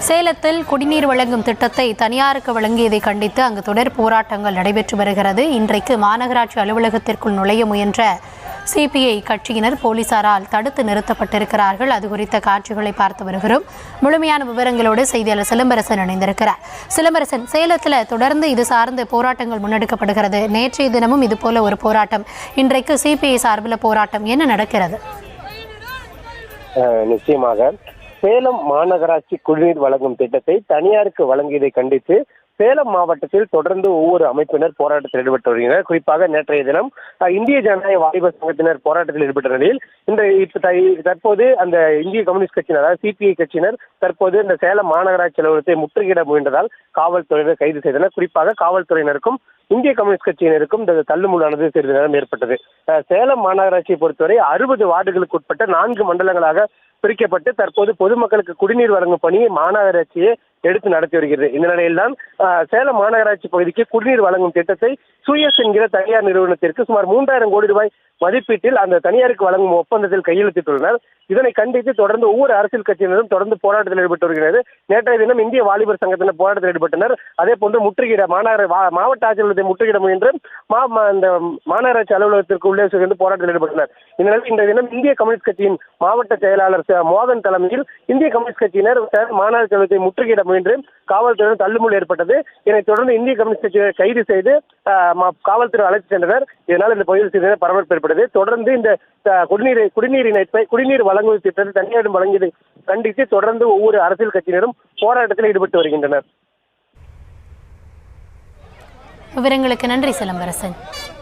சேலத்தில் குடிநீர் வழங்கும் திட்டத்தை தனியாருக்கு வழங்கியதை கண்டித்து அங்கு தொடர் போராட்டங்கள் நடைபெற்று வருகிறது. இன்றைக்கு மாநகராட்சி அலுவலகத்திற்குள் நுழைய முயன்ற சிபிஐ கட்சியினர் போலீசாரால் தடுத்து நிறுத்தப்பட்டிருக்கிறார்கள். அது குறித்த காட்சிகளை பார்த்து வருகிறோம். முழுமையான விவரங்களோடு செய்தியாளர் சிலம்பரசன் இணைந்திருக்கிறார். சிலம்பரசன், சேலத்தில் தொடர்ந்து இது சார்ந்த போராட்டங்கள் முன்னெடுக்கப்படுகிறது. நேற்றைய தினமும் இதுபோல ஒரு போராட்டம், இன்றைக்கு சிபிஐ சார்பில் போராட்டம், என்ன நடக்கிறது? நிச்சயமாக சேலம் மாநகராட்சி குடிநீர் வழங்கும் திட்டத்தை தனியாருக்கு வழங்கியதை கண்டித்து சேலம் மாவட்டத்தில் தொடர்ந்து ஒவ்வொரு அமைப்பினர் போராட்டத்தில் ஈடுபட்டு வருகின்றனர். குறிப்பாக நேற்றைய தினம் இந்திய ஜனநாயக வாலிபர் சங்கத்தினர் போராட்டத்தில் ஈடுபட்ட நிலையில் தற்போது அந்த இந்திய கம்யூனிஸ்ட் கட்சியினர், அதாவது சிபிஐ கட்சியினர் தற்போது இந்த சேலம் மாநகராட்சி அலுவலகத்தை முற்றுகையிட முயன்றதால் காவல்துறையினர் கைது செய்தனர். குறிப்பாக காவல்துறையினருக்கும் இந்திய கம்யூனிஸ்ட் கட்சியினருக்கும் இந்த தள்ளுமுள்ளானது சிறிது நேரம் ஏற்பட்டது. சேலம் மாநகராட்சியை பொறுத்தவரை 60 வார்டுகளுக்கு உட்பட்ட 4 மண்டலங்களாக பிரிக்கப்பட்டு தற்போது பொதுமக்களுக்கு குடிநீர் வழங்கும் பணியை மாநகராட்சியே எடுத்து நடத்தி வருகிறது. இந்த நிலையில்தான் சேலம் மாநகராட்சி பகுதிக்கு குடிநீர் வழங்கும் திட்டத்தை சூயஸ் என்கிற தனியார் நிறுவனத்திற்கு சுமார் 3000 கோடி ரூபாய் மதிப்பீட்டில் அந்த தனியாருக்கு வழங்கும் ஒப்பந்தத்தில் கையெழுத்திட்டுள்ளனர். இதனை கண்டித்து தொடர்ந்து ஒவ்வொரு அரசியல் கட்சியினரும் தொடர்ந்து போராட்டத்தில் ஈடுபட்டு வருகிறது. நேற்றைய தினம் இந்திய வாலிபர் சங்கத்தினர் போராட்டத்தில் ஈடுபட்டனர். அதே போன்று முற்றுகையிட மாவட்ட ஆட்சியரகத்தை முற்றுகையிட முயன்று இந்த மாநகராட்சி அலுவலகத்திற்கு உள்ளே சென்று போராட்டத்தில் ஈடுபட்டனர். இந்த நிலையில் இன்றைய தினம் இந்திய கம்யூனிஸ்ட் கட்சியின் மாவட்ட செயலாளர் மோகன் தலைமையில் இந்திய கம்யூனிஸ்ட் கட்சியினர் மாநகராட்சி அலுவலகத்தை முற்றுகையிட முயன்று காவல்துறையினர் தள்ளுமுள் ஏற்பட்டது. இதனைத் தொடர்ந்து இந்திய கம்யூனிஸ்ட் கட்சியை கைது செய்து காவல்துறை அழைத்து சென்றனர். இதனால் இந்த பகுதியில் சிறிது பரபரப்பு ஏற்பட்டது. தொடர்ந்து இந்த குடிநீர் வழங்குவது திட்டத்தை தனியாரிடம் வழங்கியதை கண்டித்து தொடர்ந்து ஒவ்வொரு அரசியல் கட்சியினரும் போராட்டத்தில் ஈடுபட்டு வருகின்றனர். விவரங்களுக்கு நன்றி சிலம்பரசன்.